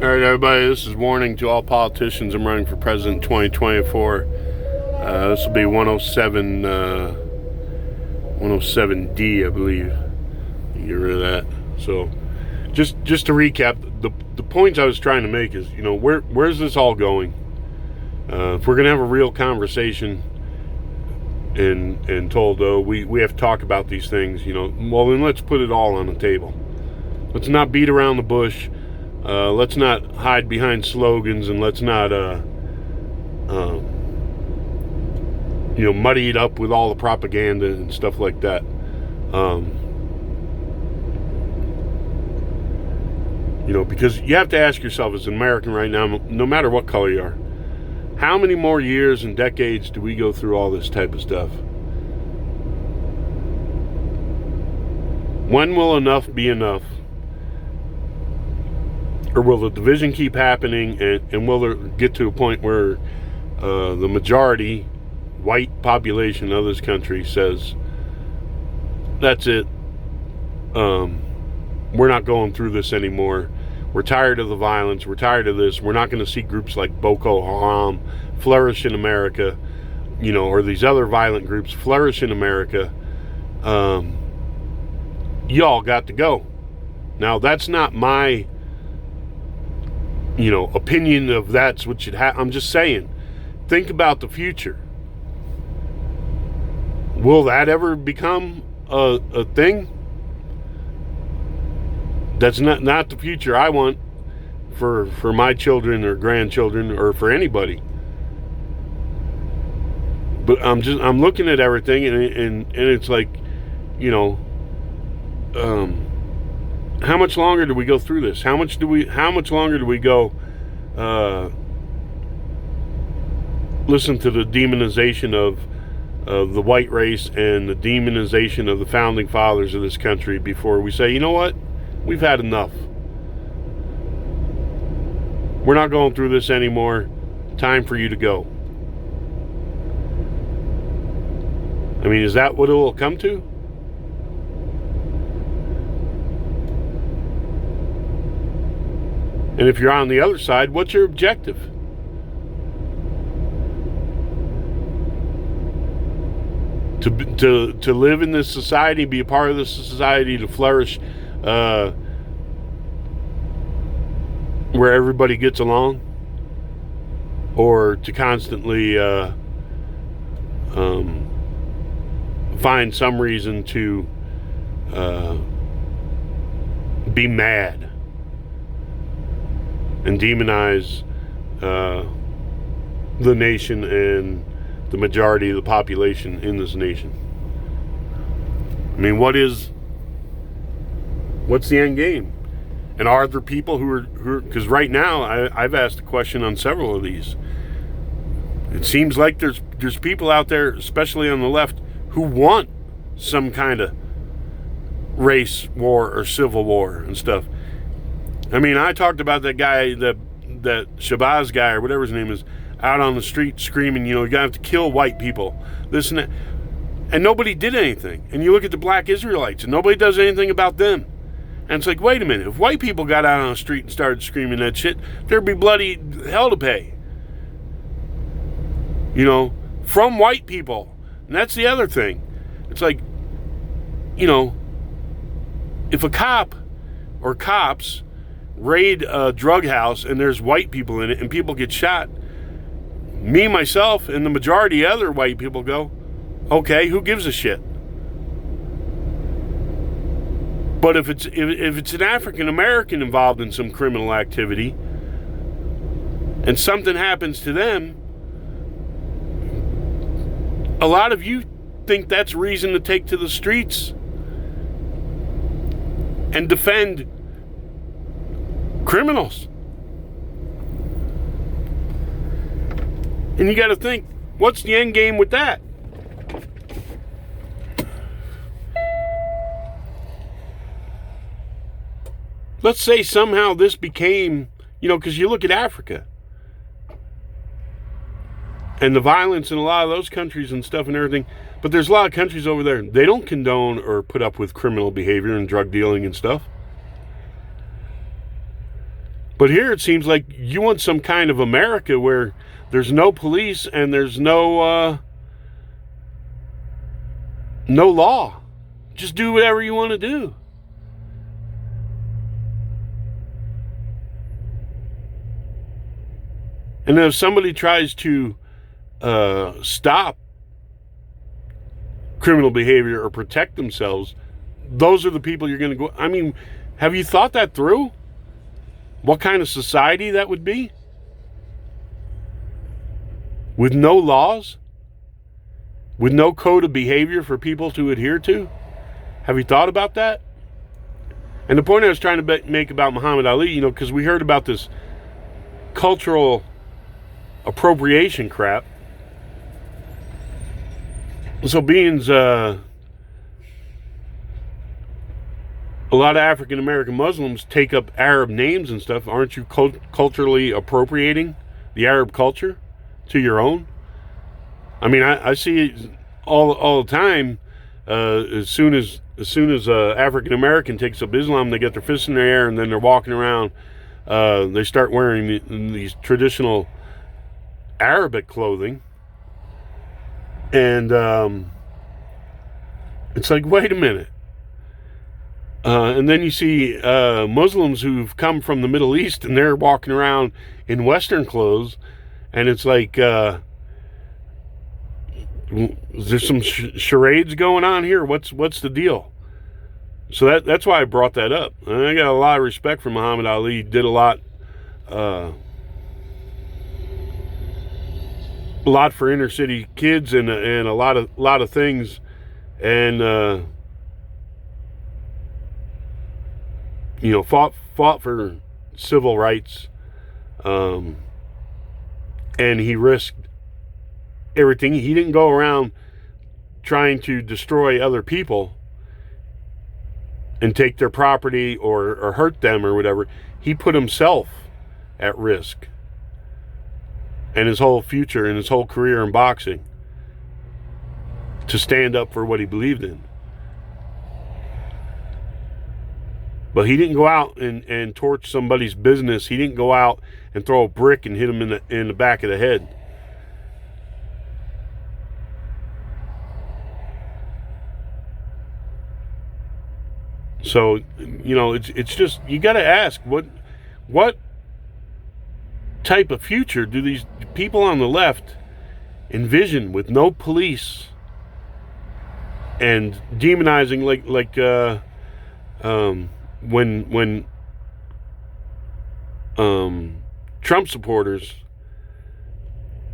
All right, everybody, this is warning to all politicians. I'm running for president 2024. This will be 107D, I believe. You get rid of that. So, just to recap, the points I was trying to make is, where's this all going? If we're gonna have a real conversation and told, we have to talk about these things, well, then let's put it all on the table. Let's not beat around the bush. Let's not hide behind slogans, and let's not, muddy it up with all the propaganda and stuff like that. Because you have to ask yourself as an American right now, no matter what color you are, how many more years and decades do we go through all this type of stuff? When will enough be enough? Or will the division keep happening, and will there get to a point where the majority white population of this country says, that's it, we're not going through this anymore, we're tired of the violence, we're tired of this, we're not going to see groups like Boko Haram flourish in America, or these other violent groups flourish in America, y'all got to go. Now, that's not my opinion of that's what should happen. I'm just saying, think about the future. Will that ever become a thing? That's not the future I want for my children or grandchildren or for anybody. But I'm looking at everything and it's like, how much longer do we go through this? How much longer do we go listen to the demonization of the white race and the demonization of the founding fathers of this country before we say, you know what? We've had enough. We're not going through this anymore. Time for you to go. I mean, is that what it will come to? And if you're on the other side, what's your objective? To live in this society, be a part of this society, to flourish, where everybody gets along, or to constantly find some reason to be mad and demonize the nation and the majority of the population in this nation. I mean, what's the end game? And are there people who are because right now I've asked a question on several of these. It seems like there's people out there, especially on the left, who want some kind of race war or civil war and stuff. I mean, I talked about that guy, that Shabazz guy or whatever his name is, out on the street screaming, you're going to have to kill white people, this and that. And nobody did anything. And you look at the black Israelites, and nobody does anything about them. And it's like, wait a minute, if white people got out on the street and started screaming that shit, there'd be bloody hell to pay. From white people. And that's the other thing. It's like, if a cop or cops raid a drug house and there's white people in it and people get shot, me, myself, and the majority of other white people go, okay, who gives a shit? But if it's an African American involved in some criminal activity and something happens to them, a lot of you think that's reason to take to the streets and defend criminals. And you got to think, what's the end game with that? Let's say somehow this became, because you look at Africa and the violence in a lot of those countries and stuff and everything, but there's a lot of countries over there, they don't condone or put up with criminal behavior and drug dealing and stuff. But here it seems like you want some kind of America where there's no police and there's no law. Just do whatever you want to do. And then if somebody tries to stop criminal behavior or protect themselves, those are the people you're going to go. I mean, have you thought that through? What kind of society that would be? With no laws? With no code of behavior for people to adhere to? Have you thought about that? And the point I was trying to make about Muhammad Ali, because we heard about this cultural appropriation crap. So beings, a lot of African American Muslims take up Arab names and stuff. Aren't you culturally appropriating the Arab culture to your own? I mean, I see it all the time. As soon as African American takes up Islam, they get their fists in the air and then they're walking around. They start wearing these traditional Arabic clothing, and it's like, wait a minute. And then you see Muslims who've come from the Middle East and they're walking around in Western clothes, and it's like there's some charades going on here. What's the deal? So that's why I brought that up. And I got a lot of respect for Muhammad Ali. He did a lot for inner city kids and a lot of things, and fought for civil rights, and he risked everything. He didn't go around trying to destroy other people and take their property or hurt them or whatever. He put himself at risk and his whole future and his whole career in boxing to stand up for what he believed in. But he didn't go out and torch somebody's business. He didn't go out and throw a brick and hit him in the back of the head. So, it's just, you got to ask, what type of future do these people on the left envision with no police and demonizing when Trump supporters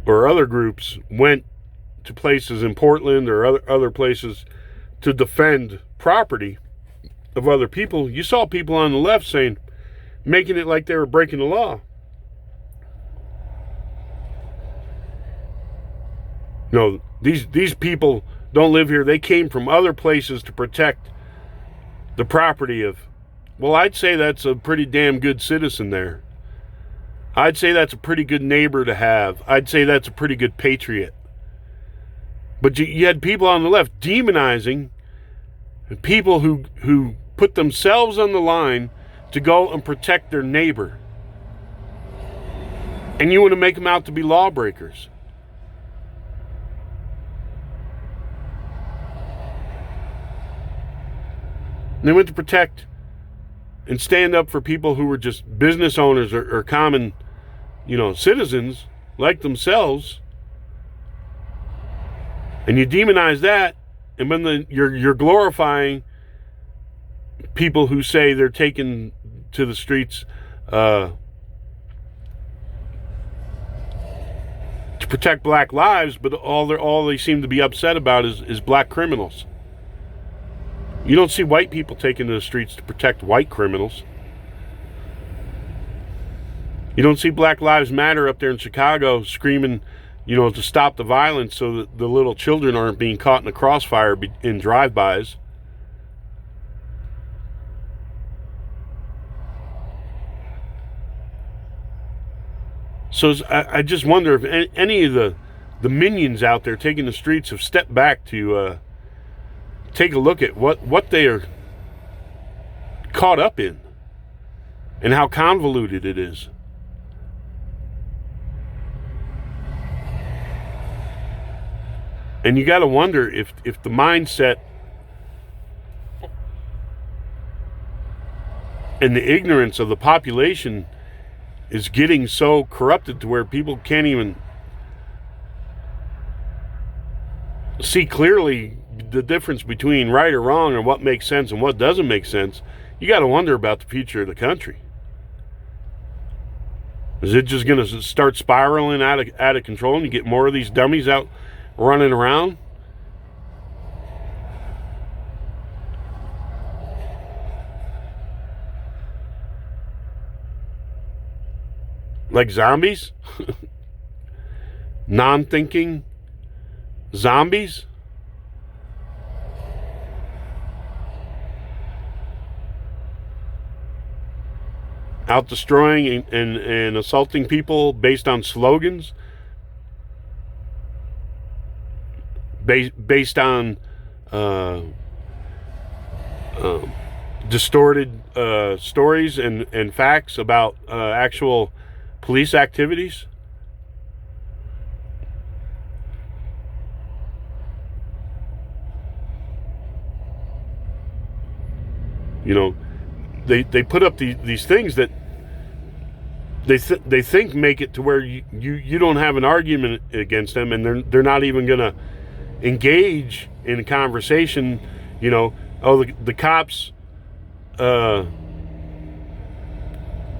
or other groups went to places in Portland or other places to defend property of other people, you saw people on the left making it like they were breaking the law. No, these people don't live here. They came from other places to protect the property of. Well, I'd say that's a pretty damn good citizen there. I'd say that's a pretty good neighbor to have. I'd say that's a pretty good patriot. But you had people on the left demonizing people who put themselves on the line to go and protect their neighbor. And you want to make them out to be lawbreakers. And they went to protect and stand up for people who were just business owners or common, citizens like themselves. And you demonize that, and then you're glorifying people who say they're taken to the streets to protect black lives, but all they seem to be upset about is black criminals. You don't see white people taken to the streets to protect white criminals. You don't see Black Lives Matter up there in Chicago screaming, to stop the violence so that the little children aren't being caught in the crossfire in drive-bys. So I just wonder if any of the minions out there taking the streets have stepped back to take a look at what they are caught up in. and how convoluted it is. And you got to wonder if the mindset and the ignorance of the population is getting so corrupted to where people can't even see clearly the difference between right or wrong and what makes sense and what doesn't make sense. You got to wonder about the future of the country. Is it just going to start spiraling out of control and you get more of these dummies out running around? Like zombies? Non-thinking zombies? Out destroying and assaulting people based on slogans? Based on distorted stories and facts about actual police activities? You know, they put up these things that they think make it to where you don't have an argument against them, and they're not even going to engage in a conversation. You know, oh, the cops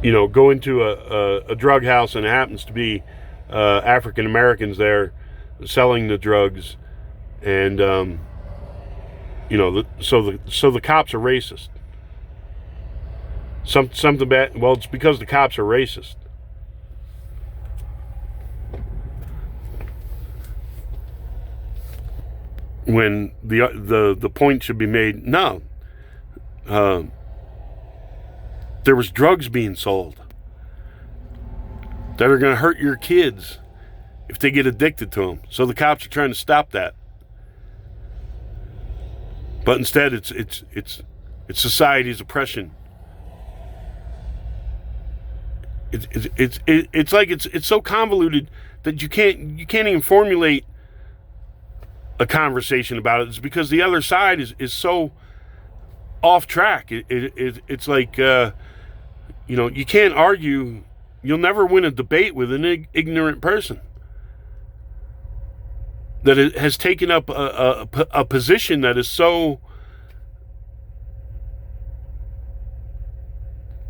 you know, go into a drug house and it happens to be African Americans there selling the drugs, and you know, so the cops are racist. Something bad. Well, it's because the cops are racist. When the point should be made, no. There was drugs being sold that are going to hurt your kids if they get addicted to them. So the cops are trying to stop that. But instead, it's society's oppression. It's like it's so convoluted that you can't even formulate a conversation about it. It's because the other side is so off track. It's like you know, you can't argue. You'll never win a debate with an ignorant person that has taken up a position that is so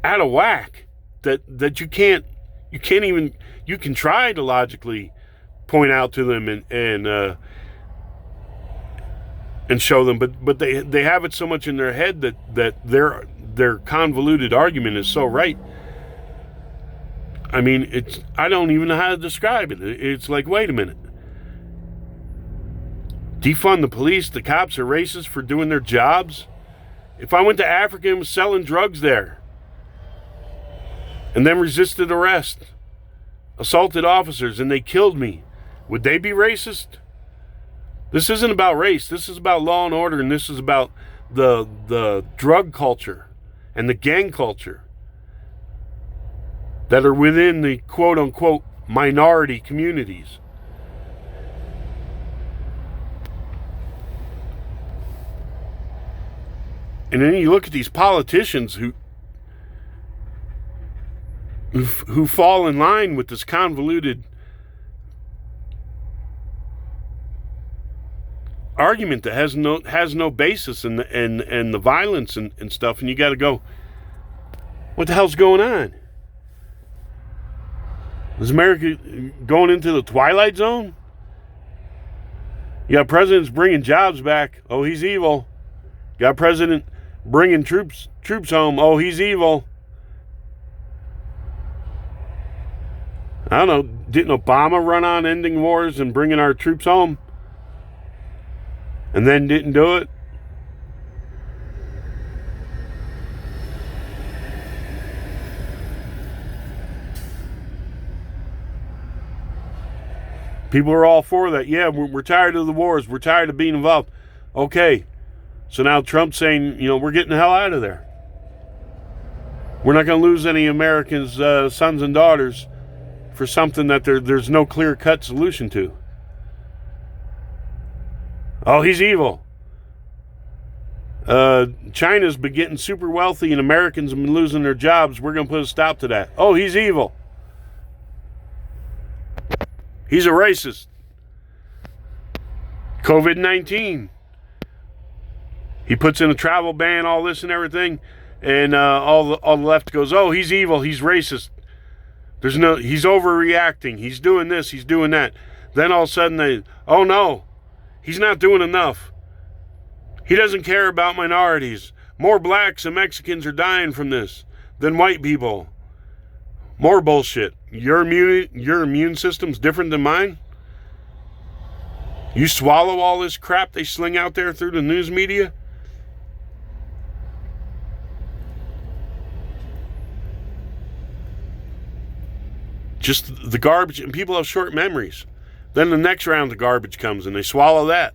out of whack that you can't even, you can try to logically point out to them and show them, but they have it so much in their head that their convoluted argument is so right. I mean, I don't even know how to describe it. It's like, wait a minute. Defund the police, the cops are racist for doing their jobs? If I went to Africa and was selling drugs there and then resisted arrest, assaulted officers, and they killed me, would they be racist? This isn't about race. This is about law and order, and this is about the drug culture and the gang culture that are within the quote-unquote minority communities. And then you look at these politicians who fall in line with this convoluted argument that has no basis in the violence and stuff, and you got to go, what the hell's going on? Is America going into the Twilight Zone? You got presidents bringing jobs back. Oh, he's evil. You got president bringing troops home. Oh, he's evil. I don't know. Didn't Obama run on ending wars and bringing our troops home? And then didn't do it? People are all for that. Yeah, we're tired of the wars. We're tired of being involved. Okay. So now Trump's saying, you know, we're getting the hell out of there. We're not going to lose any Americans' sons and daughters for something that there's no clear-cut solution to. Oh, he's evil. China's been getting super wealthy and Americans have been losing their jobs. We're going to put a stop to that. Oh, he's evil. He's a racist. COVID-19. He puts in a travel ban, all this and everything, and all the left goes, oh, he's evil, he's racist. He's overreacting. He's doing this, he's doing that. Then all of a sudden oh no, he's not doing enough. He doesn't care about minorities. More blacks and Mexicans are dying from this than white people. More bullshit. Your immune system's different than mine? You swallow all this crap they sling out there through the news media? Just the garbage, and people have short memories. Then the next round of garbage comes and they swallow that.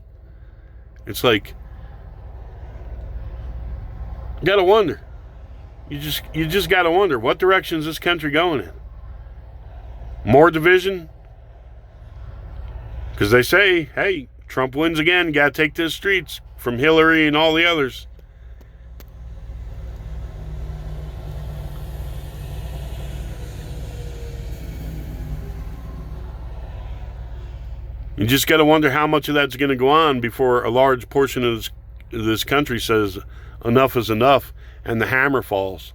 It's like, you gotta wonder. You just gotta wonder, what direction is this country going in? More division? Because they say, hey, Trump wins again, you gotta take to the streets from Hillary and all the others. You just got to wonder how much of that's going to go on before a large portion of this country says enough is enough and the hammer falls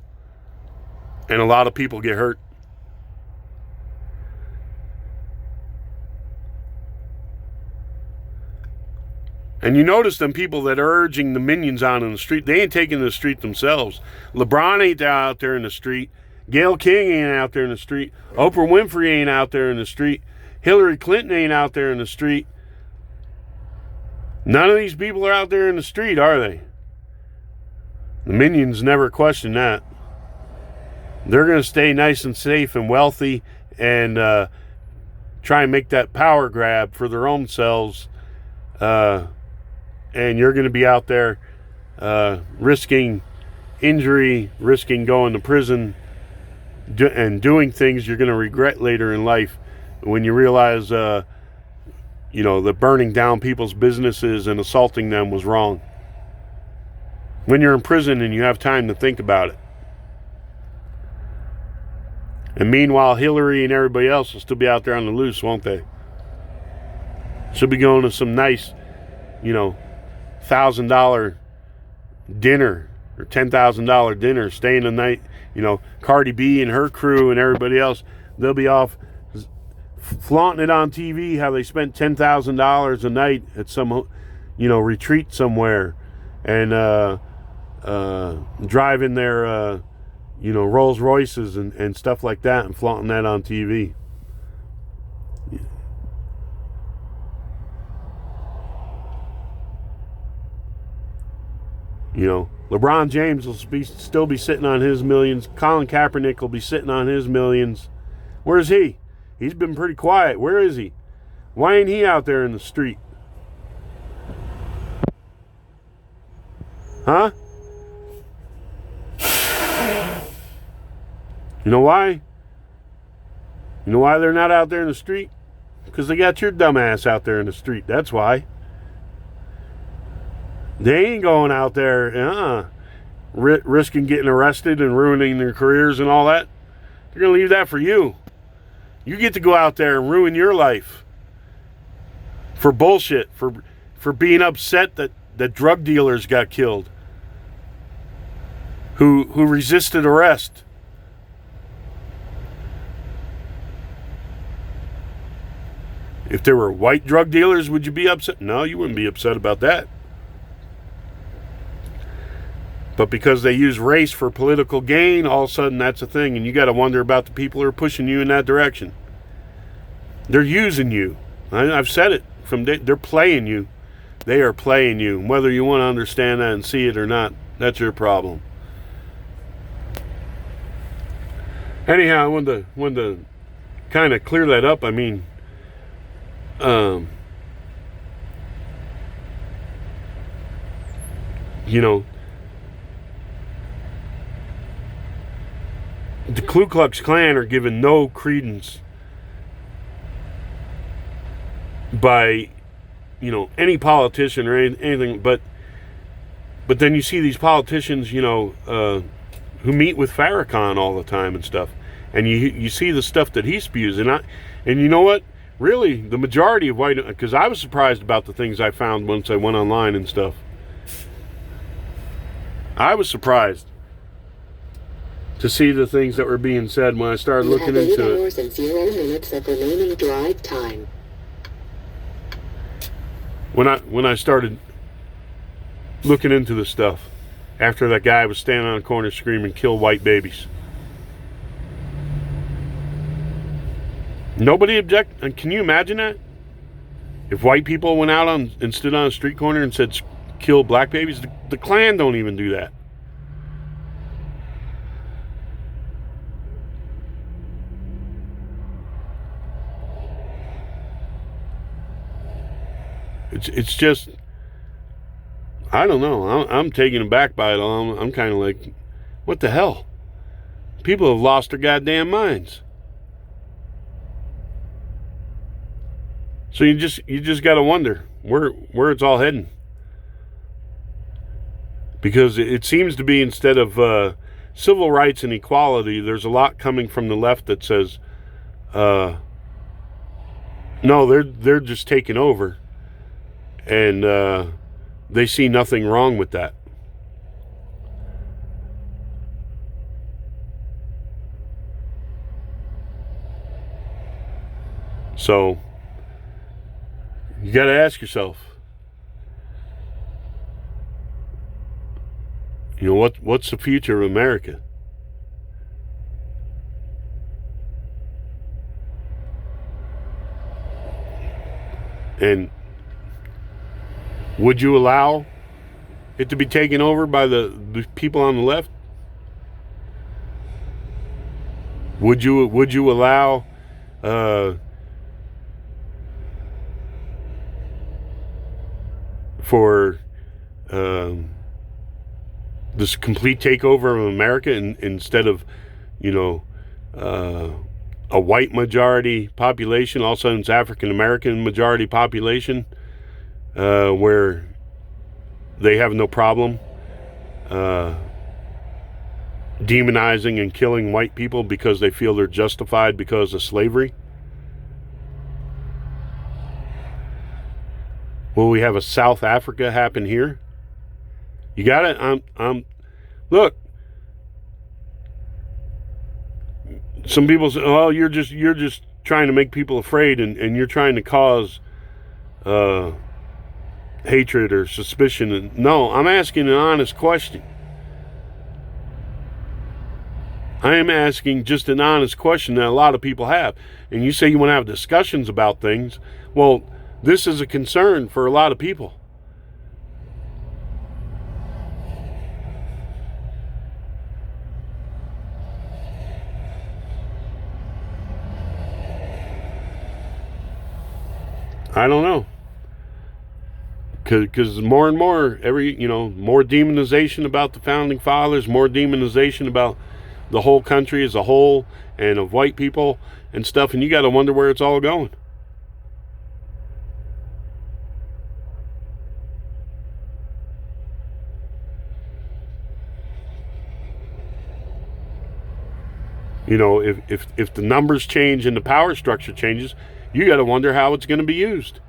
and a lot of people get hurt. And you notice them people that are urging the minions on in the street, they ain't taking the street themselves. LeBron ain't out there in the street. Gayle King ain't out there in the street. Oprah Winfrey ain't out there in the street. Hillary Clinton ain't out there in the street. None of these people are out there in the street, are they? The minions never question that. They're going to stay nice and safe and wealthy and try and make that power grab for their own selves. And you're going to be out there risking injury, risking going to prison, and doing things you're going to regret later in life. When you realize, that burning down people's businesses and assaulting them was wrong. When you're in prison and you have time to think about it. And meanwhile, Hillary and everybody else will still be out there on the loose, won't they? She'll be going to some nice, $1,000 dinner or $10,000 dinner, staying the night. Cardi B and her crew and everybody else, they'll be off flaunting it on TV how they spent $10,000 a night at some, retreat somewhere, and driving their, Rolls Royces and stuff like that, and flaunting that on TV. LeBron James will still be sitting on his millions. Colin Kaepernick will be sitting on his millions. Where's he? He's been pretty quiet. Where is he? Why ain't he out there in the street? Huh? You know why? You know why they're not out there in the street? Because they got your dumbass out there in the street. That's why. They ain't going out there risking getting arrested and ruining their careers and all that. They're going to leave that for you. You get to go out there and ruin your life for bullshit, for being upset that drug dealers got killed who resisted arrest. If there were white drug dealers, would you be upset? No, you wouldn't be upset about that. But because they use race for political gain, all of a sudden that's a thing. And you got to wonder about the people who are pushing you in that direction. They're using you. I've said it. They're playing you. They are playing you. Whether you want to understand that and see it or not, that's your problem. Anyhow, I wanted to kind of clear that up. I mean, the Ku Klux Klan are given no credence by, any politician or anything. But then you see these politicians, who meet with Farrakhan all the time and stuff, and you see the stuff that he spews, and you know what? Really, the majority of white, because I was surprised about the things I found once I went online and stuff. I was surprised to see the things that were being said when I started looking into it. 8 hours and 0 minutes of remaining drive time. When I started looking into the stuff, after that guy was standing on a corner screaming, "Kill white babies." Nobody object. And can you imagine that? If white people went out and stood on a street corner and said, "Kill black babies," the Klan don't even do that. It's just, I don't know. I'm taken aback by it all. I'm kind of like, what the hell? People have lost their goddamn minds. So you just got to wonder where it's all heading. Because it seems to be, instead of civil rights and equality, there's a lot coming from the left that says, no, they're just taking over, and they see nothing wrong with that. So you got to ask yourself, what's the future of America? And would you allow it to be taken over by the people on the left? Would you allow for this complete takeover of America, instead of a white majority population, all of a sudden it's African American majority population, where they have no problem demonizing and killing white people because they feel they're justified because of slavery? Will we have a South Africa happen here? You got it. Look. Some people say, "Oh, you're just trying to make people afraid, and you're trying to cause hatred or suspicion." And no, I'm asking an honest question. I am asking just an honest question that a lot of people have. And you say you want to have discussions about things. Well, this is a concern for a lot of people. I don't know. Because more and more, more demonization about the founding fathers, more demonization about the whole country as a whole, and of white people and stuff, and you got to wonder where it's all going. If the numbers change and the power structure changes, you got to wonder how it's going to be used.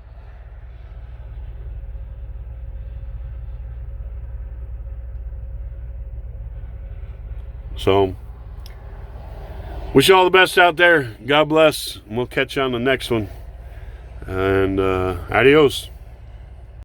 So, wish you all the best out there. God bless. And we'll catch you on the next one. And adios.